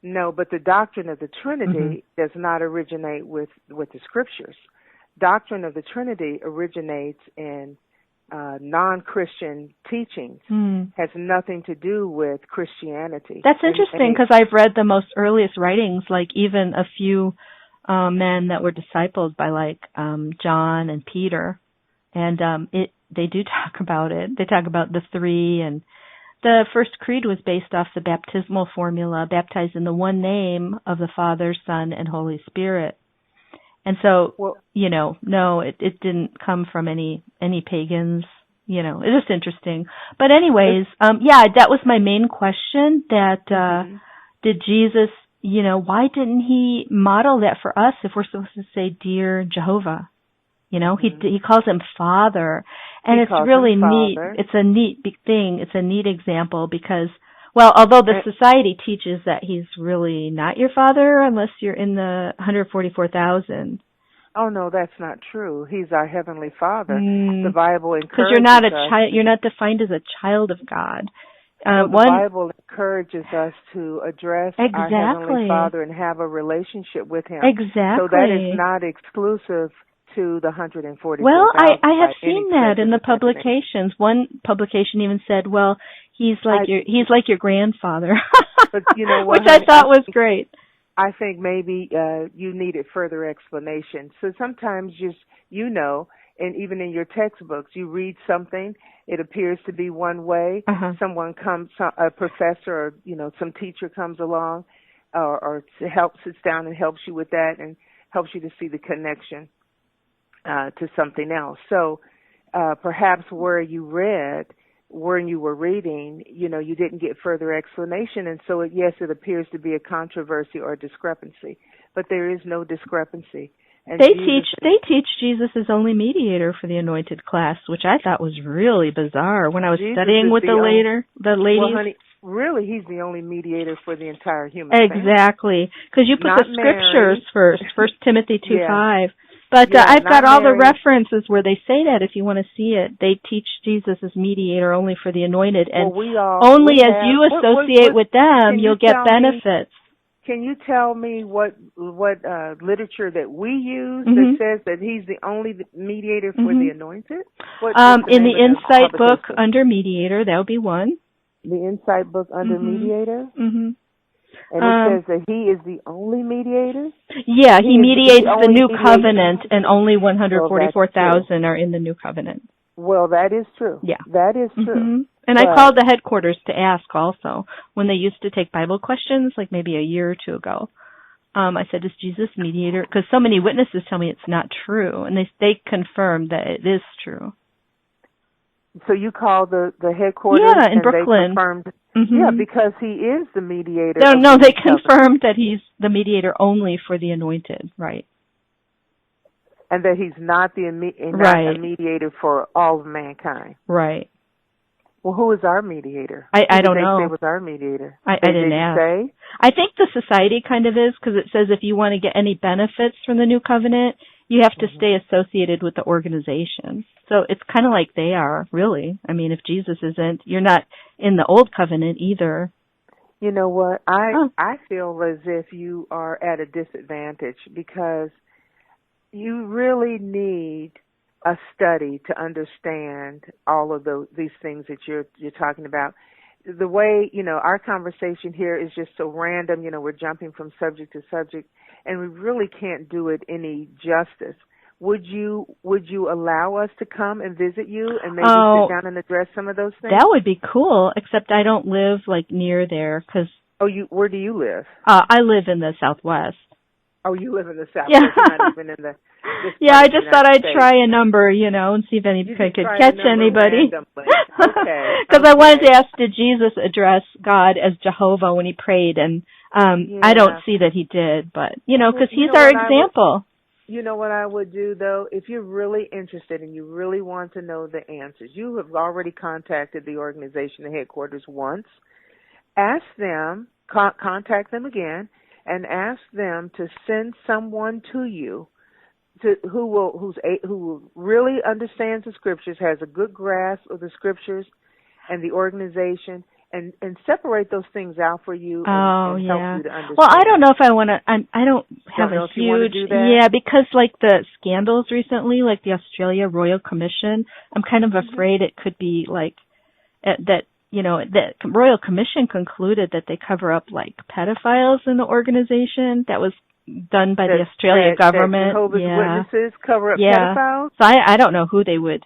No, but the doctrine of the Trinity does not originate with the Scriptures. Doctrine of the Trinity originates in non-Christian teachings. Has nothing to do with Christianity. That's interesting because I've read the most earliest writings, like even a few men that were discipled by like John and Peter, and they do talk about it. They talk about the three, and the first creed was based off the baptismal formula, baptized in the one name of the Father, Son, and Holy Spirit. And so, no, it didn't come from any pagans. It's just interesting. But anyways, that was my main question, that did Jesus, why didn't he model that for us if we're supposed to say, dear Jehovah? He calls him Father. And it's really neat. It's a neat big thing. It's a neat example because, although the society teaches that he's really not your father unless you're in the 144,000. Oh no, that's not true. He's our heavenly Father. The Bible encourages because you're not a child. You're not defined as a child of God. The Bible encourages us to address our heavenly Father and have a relationship with Him. Exactly. So that is not exclusive to the 144,000. Well, I have seen that in the publications. One publication even said, "Well, he's like your grandfather," but you know what, which I thought was great. I think maybe you needed further explanation. So sometimes and even in your textbooks, you read something, it appears to be one way. Someone comes, a professor or some teacher comes along, or sits down and helps you with that and helps you to see the connection to something else. So perhaps where you were reading, you didn't get further explanation, and so it appears to be a controversy or a discrepancy, but there is no discrepancy. And they teach Jesus is only mediator for the anointed class, which I thought was really bizarre when I was studying with the ladies. Well, honey, really, he's the only mediator for the entire human family. Exactly, because you put the scriptures first, 1 Timothy 2:5. But I've got all the references where they say that if you want to see it. They teach Jesus as mediator only for the anointed, and only as you associate with them, you'll get benefits. Can you tell me what literature that we use that says that he's the only mediator for the anointed? In the Insight book under mediator, that would be one. The Insight book under mediator? And it says that he is the only mediator? Yeah, he mediates the new covenant, and only 144,000 are in the new covenant. Well, that is true. Yeah. That is true. And I called the headquarters to ask also, when they used to take Bible questions, like maybe a year or two ago. I said, is Jesus mediator? Because so many witnesses tell me it's not true, and they confirmed that it is true. So you called the headquarters? Yeah, in Brooklyn. They confirmed. Yeah, because he is the mediator. No, they confirmed that he's the mediator only for the anointed, right? And that he's not a mediator for all of mankind. Right. Well, who is our mediator? I don't know. Who did they say was our mediator? I didn't ask. Say? I think the society kind of is, because it says if you want to get any benefits from the new covenant, you have to stay associated with the organization. So it's kind of like they are, really. I mean, if Jesus isn't, you're not in the old covenant either. You know what? I feel as if you are at a disadvantage because you really need a study to understand all of these things that you're talking about. The way, our conversation here is just so random, we're jumping from subject to subject, and we really can't do it any justice. Would you allow us to come and visit you and maybe sit down and address some of those things? That would be cool, except I don't live near there because. Oh, where do you live? I live in the Southwest. Oh, you live in the Southwest. Yeah. You're not even in the. Yeah, I just thought I'd try a number, and see if anybody could catch anybody. Okay. Because I wanted to ask, did Jesus address God as Jehovah when he prayed? And I don't see that he did, but, because he's our example. You know what I would do, though? If you're really interested and you really want to know the answers, you have already contacted the organization, the headquarters, once. Ask them, contact them again, and ask them to send someone to you who really understands the scriptures, has a good grasp of the scriptures and the organization, and separate those things out for you and help you to understand. Well, I don't know if I want to. I don't have a huge. Yeah, because like the scandals recently, like the Australia Royal Commission, I'm kind of afraid it could be like that. You know, the Royal Commission concluded that they cover up like pedophiles in the organization. That was done by the Australia government. That Jehovah's Witnesses cover up pedophiles. So I don't know who they would.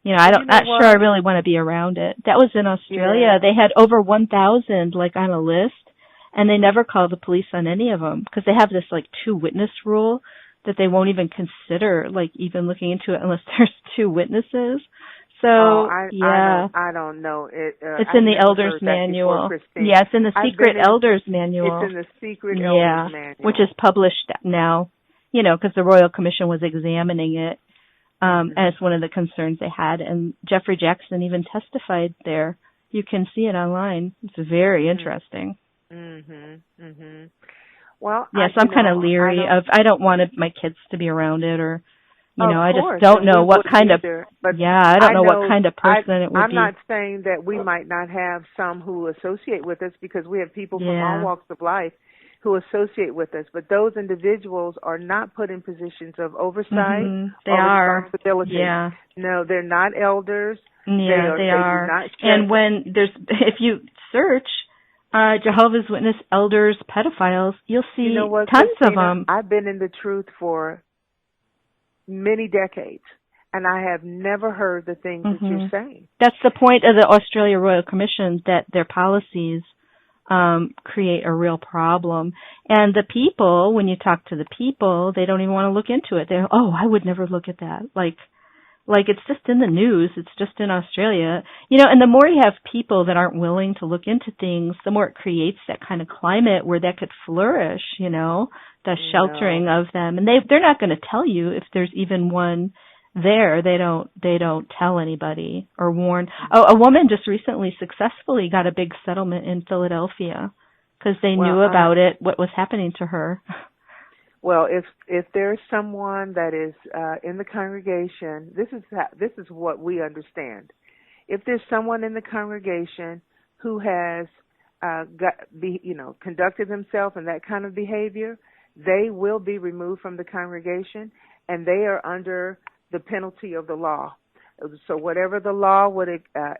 You know, not sure I really want to be around it. That was in Australia. They had over 1,000 like on a list, and they never called the police on any of them because they have this like 2 witness rule that they won't even consider like even looking into it unless there's 2 witnesses. So I don't know. It's in the Elders Manual. Yeah, it's in the Secret Elders Manual. It's in the Secret Elders Manual, which is published now. You know, because the Royal Commission was examining it as one of the concerns they had, and Jeffrey Jackson even testified there. You can see it online. It's very interesting. Well, so I'm kind of leery of. I don't want my kids to be around it or. You know, I just don't know what kind of, I don't know what kind of person it would be. I'm not saying that we might not have some who associate with us because we have people from all walks of life who associate with us, but those individuals are not put in positions of oversight or responsibility. No, they're not elders. They are. And when if you search Jehovah's Witness elders, pedophiles, you'll see tons of them. I've been in the truth for many decades, and I have never heard the things that you're saying. That's the point of the Australia Royal Commission, that their policies create a real problem. And the people, when you talk to the people, they don't even want to look into it. They're, I would never look at that. Like it's just in the news. It's just in Australia. You know, and the more you have people that aren't willing to look into things, the more it creates that kind of climate where that could flourish, you know, the sheltering of them. And they're not going to tell you if there's even one there. They don't tell anybody or warn. A woman just recently successfully got a big settlement in Philadelphia because they knew about it, what was happening to her. Well, if there's someone that is in the congregation, this is what we understand. If there's someone in the congregation who has conducted themselves in that kind of behavior, they will be removed from the congregation, and they are under the penalty of the law. So whatever the law would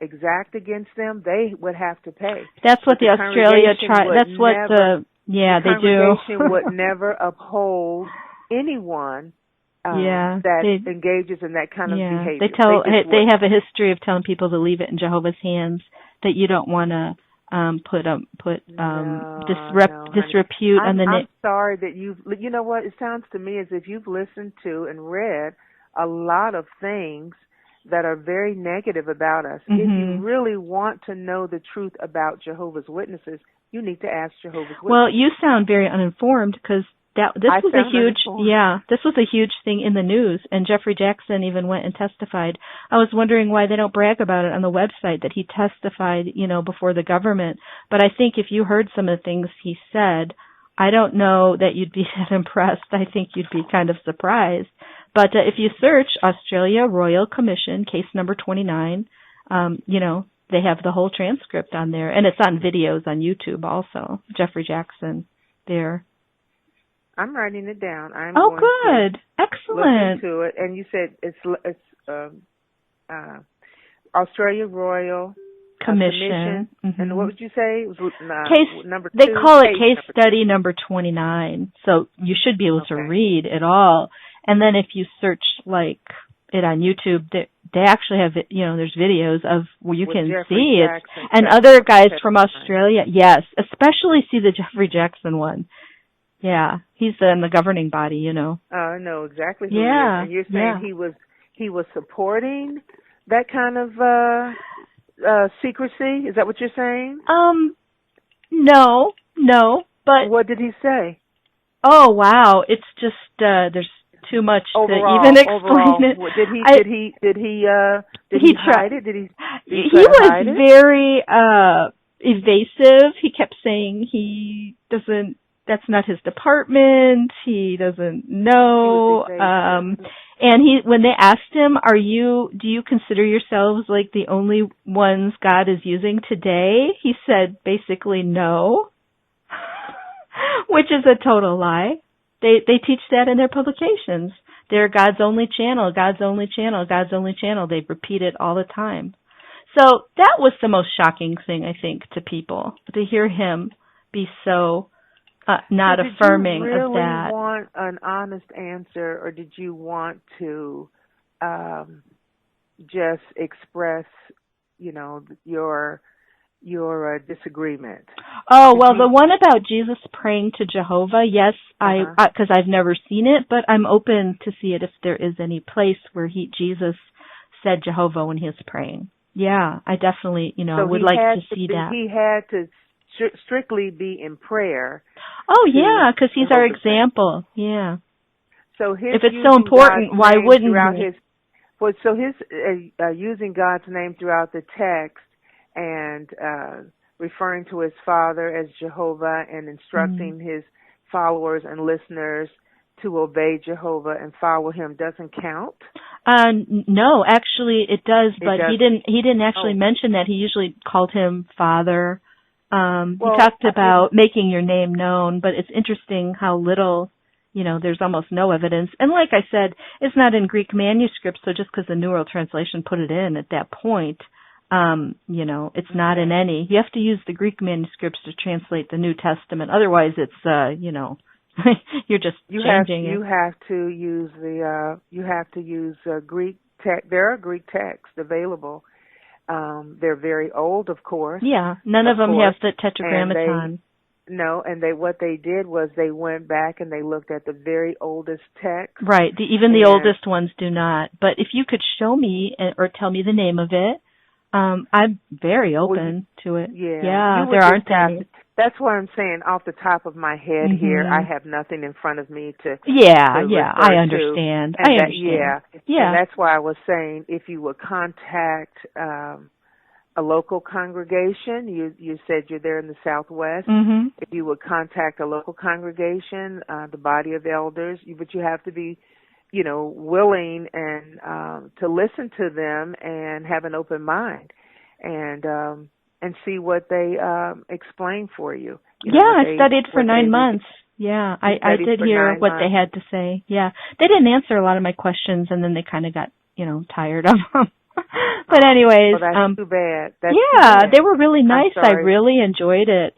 exact against them, they would have to pay. That's what the Australia that's what the congregation would never uphold anyone that engages in that kind of behavior. They have a history of telling people to leave it in Jehovah's hands, that you don't want to disrepute on the name. I'm sorry that you know what, it sounds to me as if you've listened to and read a lot of things that are very negative about us. If you really want to know the truth about Jehovah's Witnesses, you need to ask Jehovah's Witnesses. Well, you sound very uninformed because this was a huge thing in the news, and Jeffrey Jackson even went and testified. I was wondering why they don't brag about it on the website that he testified, before the government. But I think if you heard some of the things he said, I don't know that you'd be that impressed. I think you'd be kind of surprised. But if you search Australia Royal Commission, case number 29, they have the whole transcript on there, and it's on videos on YouTube also. Jeffrey Jackson there. I'm writing it down. Good. Excellent. Look into it. And you said it's Australia Royal Commission. And what would you say? It was, case number 2. They call it case study number 29. So you should be able to read it all. And then if you search it on YouTube, they actually have there's videos of where you can see it. And other guys from Australia, yes, especially see the Jeffrey Jackson one. Yeah, he's in the governing body, I know exactly who he is. And you're saying he was supporting that kind of secrecy? Is that what you're saying? No, but what did he say? Oh, wow, it's just there's too much to even explain it. Did he hide it? He was very evasive. He kept saying he doesn't that's not his department. He doesn't know. And when they asked him, do you consider yourselves like the only ones God is using today? He said basically no, which is a total lie. They teach that in their publications. They're God's only channel, God's only channel, God's only channel. They repeat it all the time. So that was the most shocking thing, I think, to people, to hear him be so not affirming of that. Did you really want an honest answer, or did you want to just express, your disagreement? Oh, well, the one about Jesus praying to Jehovah, yes, because I've never seen it, but I'm open to see it if there is any place where Jesus said Jehovah when he was praying. Yeah, I definitely, would like to see that. He had to strictly be in prayer. Oh, yeah, because he's our example. Yeah. So if it's so important, why wouldn't he? Using God's name throughout the text and referring to his Father as Jehovah and instructing his followers and listeners to obey Jehovah and follow him doesn't count? No, actually it does, but he didn't actually mention that. He usually called him Father. He talked about making your name known, but it's interesting how little, there's almost no evidence. And like I said, it's not in Greek manuscripts, so just because the New World Translation put it in at that point, it's not in any. You have to use the Greek manuscripts to translate the New Testament. Otherwise, it's, you're just changing it. You have to use Greek text. There are Greek texts available. They're very old, of course. Yeah, none of them have the Tetragrammaton. What they did was they went back and they looked at the very oldest text. Right, even the oldest ones do not. But if you could show me or tell me the name of it, I'm very open to it. Yeah, there aren't any. That's what I'm saying. Off the top of my head here, I have nothing in front of me to. I understand. And that's why I was saying if you would contact a local congregation, you said you're there in the Southwest. If you would contact a local congregation, the body of elders, but you have to be, willing and to listen to them and have an open mind and see what they explain for you. I studied for 9 months. Yeah, I did hear what they had to say. Yeah, they didn't answer a lot of my questions, and then they kind of got, tired of them. But anyways, that's too bad. They were really nice. I really enjoyed it.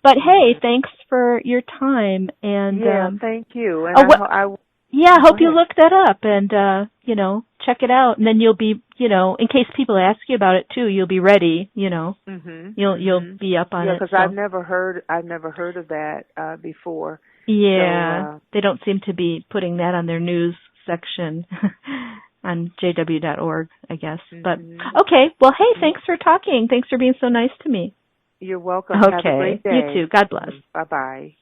But hey, thanks for your time. And thank you. And I hope you look that up and check it out, and then you'll be, in case people ask you about it too, you'll be ready. You'll be up on it. Because I've never heard of that before. Yeah, so, they don't seem to be putting that on their news section on jw.org, I guess. But okay, well, hey, thanks for talking. Thanks for being so nice to me. You're welcome. Okay, have a great day. You too. God bless. Bye-bye.